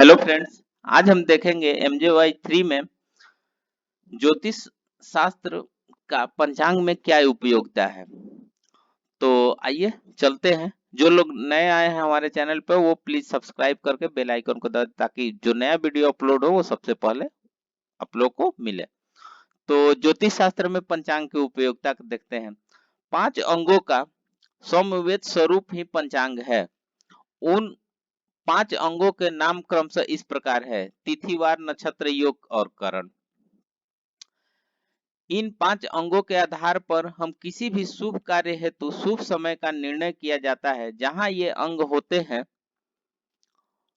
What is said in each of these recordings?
Hello friends. आज हम देखेंगे MJY 3 में ज्योतिष शास्त्र का पंचांग में क्या उपयोगिता है। तो आइए चलते हैं। जो लोग नए आए हैं हमारे चैनल पर वो प्लीज सब्सक्राइब करके बेल आइकन को दबाएं ताकि जो नया वीडियो अपलोड हो वो सबसे पहले आप लोग को मिले। तो ज्योतिष शास्त्र में पंचांग की उपयोगिता को देखते हैं। 5 अंगों का समवेत स्वरूप ही पंचांग है। उन 5 अंगों के नाम क्रमशः इस प्रकार है: तिथिवार, नक्षत्र, योग और करण। इन 5 अंगों के आधार पर हम किसी भी शुभ कार्य हेतु शुभ समय का निर्णय किया जाता है। जहां ये अंग होते हैं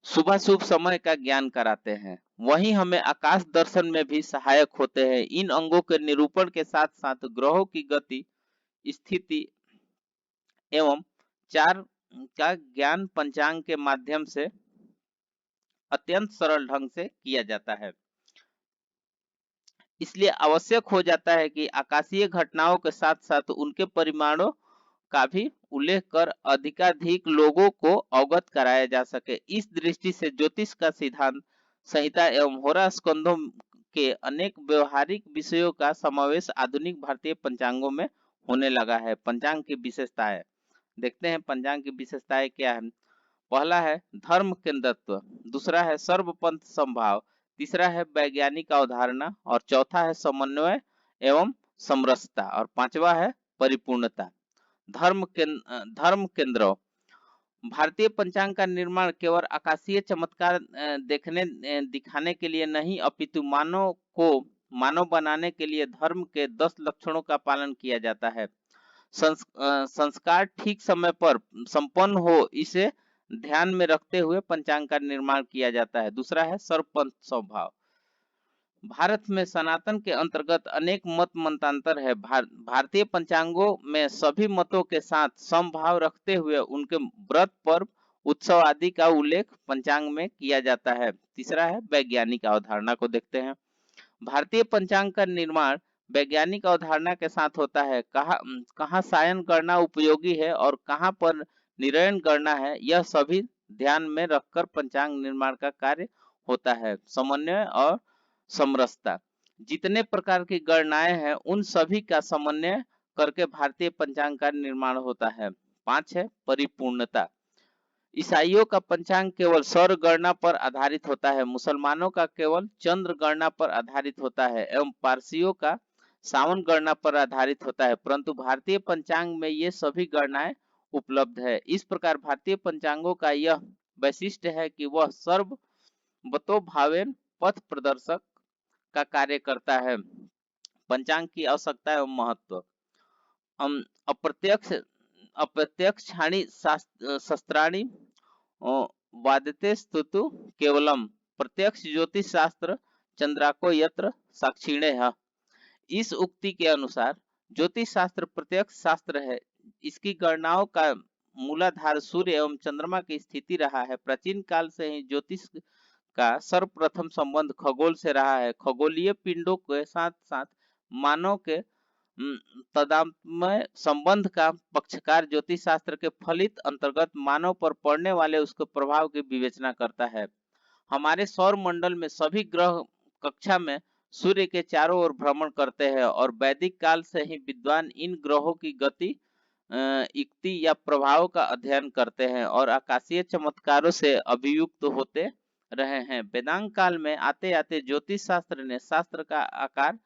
शुभ शुभ समय का ज्ञान कराते हैं, वहीं हमें आकाश दर्शन में भी सहायक होते हैं। इन अंगों के निरूपण के साथ साथ ग्रहों की गति, स्थिति एवं चार का ज्ञान पंचांग के माध्यम से अत्यंत सरल ढंग से किया जाता है। इसलिए आवश्यक हो जाता है कि आकाशीय घटनाओं के साथ साथ उनके परिमाणों का भी उल्लेख कर अधिकाधिक लोगों को अवगत कराया जा सके। इस दृष्टि से ज्योतिष का सिद्धांत संहिता एवं होरा स्कंधों के अनेक व्यवहारिक विषयों का समावेश आधुनिक भारतीय पंचांगों में होने लगा है। पंचांग की विशेषताएं देखते हैं। पंचांग की विशेषताएं क्या है? पहला है धर्म केंद्रत्व, दूसरा है सर्वपंथ संभाव, तीसरा है वैज्ञानिक अवधारणा और चौथा है समन्वय एवं समरसता और पांचवा है परिपूर्णता। धर्म केंद्र भारतीय पंचांग का निर्माण केवल आकाशीय चमत्कार दिखाने के लिए नहीं अपितु मानव बनाने के लिए धर्म के 10 लक्षणों का पालन किया जाता है। संस्कार ठीक समय पर संपन्न हो, इसे ध्यान में रखते हुए पंचांग का निर्माण किया जाता है। दूसरा है सर्वपंथ स्वभाव। भारत में सनातन के अंतर्गत अनेक मत मतांतर है। भारतीय पंचांगों में सभी मतों के साथ समभाव रखते हुए उनके व्रत, पर्व, उत्सव आदि का उल्लेख पंचांग में किया जाता है। तीसरा है वैज्ञानिक अवधारणा को देखते हैं। भारतीय पंचांग का निर्माण वैज्ञानिक अवधारणा के साथ होता है। कहाँ सायन गणना उपयोगी है और कहाँ पर निरयन गणना है, यह सभी ध्यान में रखकर पंचांग निर्माण का कार्य होता है। समन्वय और समरसता, जितने प्रकार की गणनाएं हैं उन सभी का समन्वय करके भारतीय पंचांग का निर्माण होता है। 5 है परिपूर्णता। ईसाइयों का पंचांग केवल सौर गणना पर आधारित होता है, मुसलमानों का केवल चंद्र गणना पर आधारित होता है एवं पारसियों का सावन गणना पर आधारित होता है, परंतु भारतीय पंचांग में ये सभी गणनाएं उपलब्ध है। इस प्रकार भारतीय पंचांगों का यह वैशिष्ट्य है कि वह सर्वतोभावेन पथ प्रदर्शक का कार्य करता है। पंचांग की आवश्यकता एवं महत्व। अप्रत्यक्ष अप्रत्यक्षाणि शस्त्राणि वादते स्तुतु केवलम प्रत्यक्ष ज्योतिष शास्त्र चंद्राको यत्र साक्षिणे है। इस उक्ति के अनुसार ज्योतिष शास्त्र प्रत्यक्ष शास्त्र है। इसकी गणनाओं का मूलाधार सूर्य एवं चंद्रमा की स्थिति रहा है। प्राचीन काल से ही ज्योतिष का सर्वप्रथम संबंध खगोल से रहा है। खगोलीय पिंडों के साथ साथ मानव के तदात्मय संबंध का पक्षकार ज्योतिष शास्त्र के फलित अंतर्गत मानव पर पड़ने वाले उसके प्रभाव की विवेचना करता है। हमारे सौर मंडल में सभी ग्रह कक्षा में सूर्य के चारों ओर भ्रमण करते हैं और वैदिक काल से ही विद्वान इन ग्रहों की गति, युक्ति या प्रभाव का अध्ययन करते हैं और आकाशीय चमत्कारों से अभियुक्त होते रहे हैं। वेदांत काल में आते आते ज्योतिष शास्त्र ने शास्त्र का आकार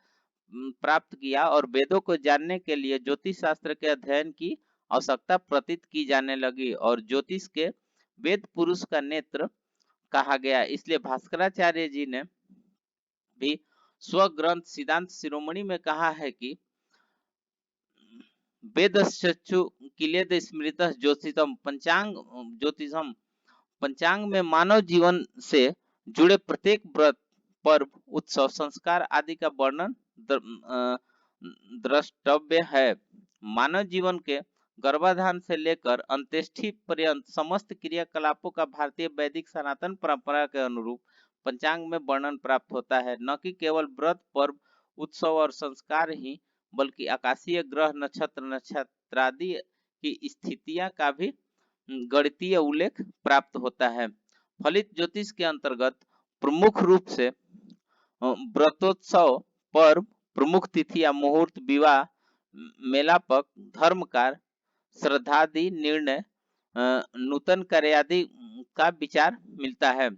प्राप्त किया और वेदों को जानने के लिए ज्योतिष शास्त्र के अध्ययन की आवश्यकता प्रतीत की जाने लगी और ज्योतिष के वेद पुरुष का नेत्र कहा गया। इसलिए भास्कराचार्य जी ने भी स्वग्रंथ सिद्धांत शिरोमणि में कहा है कि वेदश्चु किलेद स्मृतः ज्योतिषम ज्योतिषम पंचांग में मानव जीवन से जुड़े प्रत्येक व्रत, पर्व, उत्सव, संस्कार आदि का वर्णन द्रष्टव्य है। मानव जीवन के गर्भाधान से लेकर अंत्येष्टि पर्यंत समस्त क्रियाकलापों का भारतीय वैदिक सनातन परंपरा के अनुरूप पंचांग में वर्णन प्राप्त होता है। न कि केवल व्रत, पर्व, उत्सव और संस्कार ही, बल्कि आकाशीय ग्रह, नक्षत्रादि की स्थितियां का भी गणितीय उल्लेख प्राप्त होता है। फलित ज्योतिष के अंतर्गत प्रमुख रूप से व्रतोत्सव, पर्व, प्रमुख तिथि या मुहूर्त, विवाह, मेलापक, धर्मकार, श्रद्धादि निर्णय, नूतन कार्य आदि का विचार मिलता है।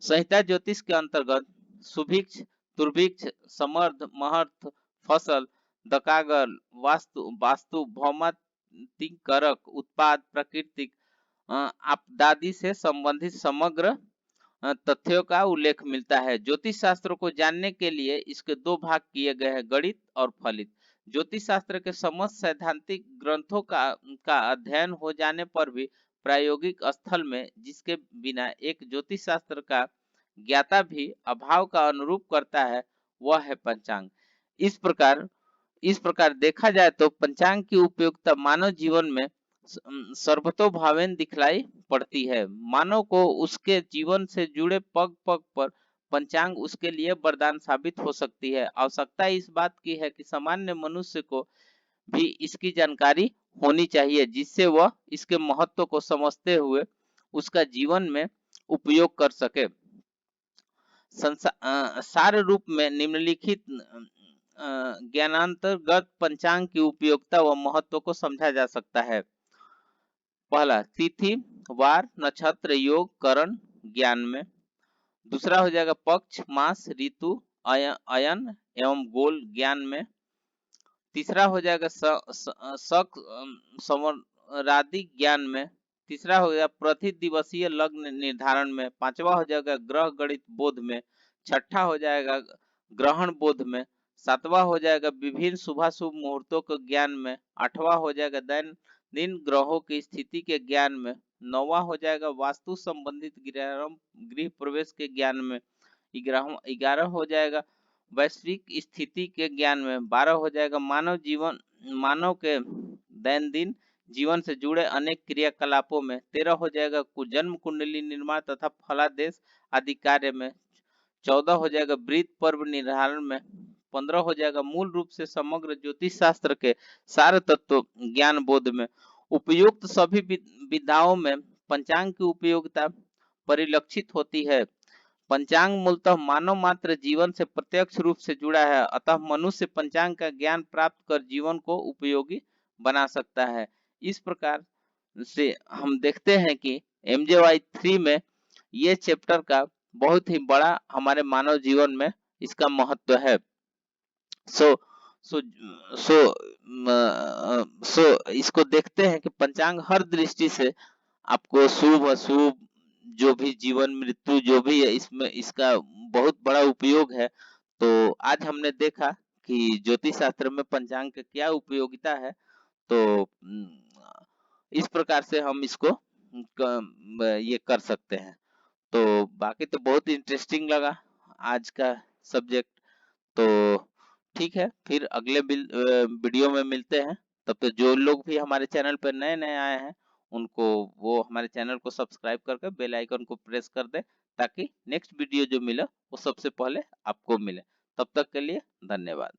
संहिता ज्योतिष के अंतर्गत सुभिक्ष, दुर्भिक्ष, समर्थ, महर्थ, फसल, दकागर, वास्तु, वास्तु, भौमात्मिक कारक, उत्पाद, प्राकृतिक आपदादि से संबंधित समग्र तथ्यों का उल्लेख मिलता है। ज्योतिष शास्त्र को जानने के लिए इसके दो भाग किए गए हैं, गणित और फलित। ज्योतिष शास्त्र के समस्त सैद्धांतिक ग्रंथों का अध्ययन हो जाने पर भी प्रायोगिक स्थल में जिसके बिना एक ज्योतिष शास्त्र का ज्ञाता भी अभाव का अनुरूप करता है, वह है पंचांग। इस प्रकार देखा जाए तो पंचांग की उपयोगिता मानव जीवन में सर्वतोभावेन दिखलाई पड़ती है। मानव को उसके जीवन से जुड़े पग पग पर पंचांग उसके लिए वरदान साबित हो सकती है। आवश्यकता इस बात की है कि सामान्य मनुष्य को भी इसकी जानकारी होनी चाहिए, जिससे वह इसके महत्व को समझते हुए उसका जीवन में उपयोग कर सके। सार रूप में निम्नलिखित ज्ञानांतर्गत पंचांग की उपयोगिता व महत्व को समझा जा सकता है। पहला, तिथि, वार, नक्षत्र, योग, करण ज्ञान में। दूसरा हो जाएगा पक्ष, मास, ऋतु, अयन एवं गोल ज्ञान में। तीसरा हो जाएगा शक संवरादि ज्ञान में। तीसरा हो गया प्रति दिवसीय लग्न निर्धारण में। पांचवा हो जाएगा ग्रह गणित बोध में। छठा हो जाएगा ग्रहण बोध में। सातवां हो जाएगा विभिन्न शुभाशुभ मुहूर्तों के ज्ञान में। आठवां हो जाएगा दिन ग्रहों की स्थिति के ज्ञान में। नौवां हो जाएगा वास्तु संबंधित गृह प्रवेश के ज्ञान में। 11 हो जाएगा वैश्विक स्थिति के ज्ञान में। 12 हो जाएगा मानव के दैनंदिन जीवन से जुड़े अनेक क्रियाकलापों में। 13 हो जाएगा जन्म कुंडली निर्माण तथा फलादेश आदि कार्य में। 14 हो जाएगा वृत्त पर्व निर्धारण में। 15 हो जाएगा मूल रूप से समग्र ज्योतिष शास्त्र के सार तत्व ज्ञान बोध में। उपयुक्त सभी विधाओं में पंचांग की उपयोगिता परिलक्षित होती है। पंचांग मूलतः मानव मात्र जीवन से प्रत्यक्ष रूप से जुड़ा है, अतः मनुष्य पंचांग का ज्ञान प्राप्त कर जीवन को उपयोगी बना सकता है। इस प्रकार से हम देखते हैं कि MJY 3 में ये चैप्टर का बहुत ही बड़ा हमारे मानव जीवन में इसका महत्व है। सो इसको देखते हैं कि पंचांग हर दृष्टि से आपको शुभ अशुभ जो भी जीवन मृत्यु जो भी है इसमें इसका बहुत बड़ा उपयोग है। तो आज हमने देखा कि ज्योतिष शास्त्र में पंचांग का क्या उपयोगिता है। तो इस प्रकार से हम इसको ये कर सकते हैं। तो बाकी तो बहुत इंटरेस्टिंग लगा आज का सब्जेक्ट। तो ठीक है, फिर अगले वीडियो में मिलते हैं। तब तक जो लोग भी हमारे चैनल पर नए नए आए हैं उनको वो हमारे चैनल को सब्सक्राइब करके बेल आइकन को प्रेस कर दे, ताकि नेक्स्ट वीडियो जो मिले वो सबसे पहले आपको मिले। तब तक के लिए धन्यवाद।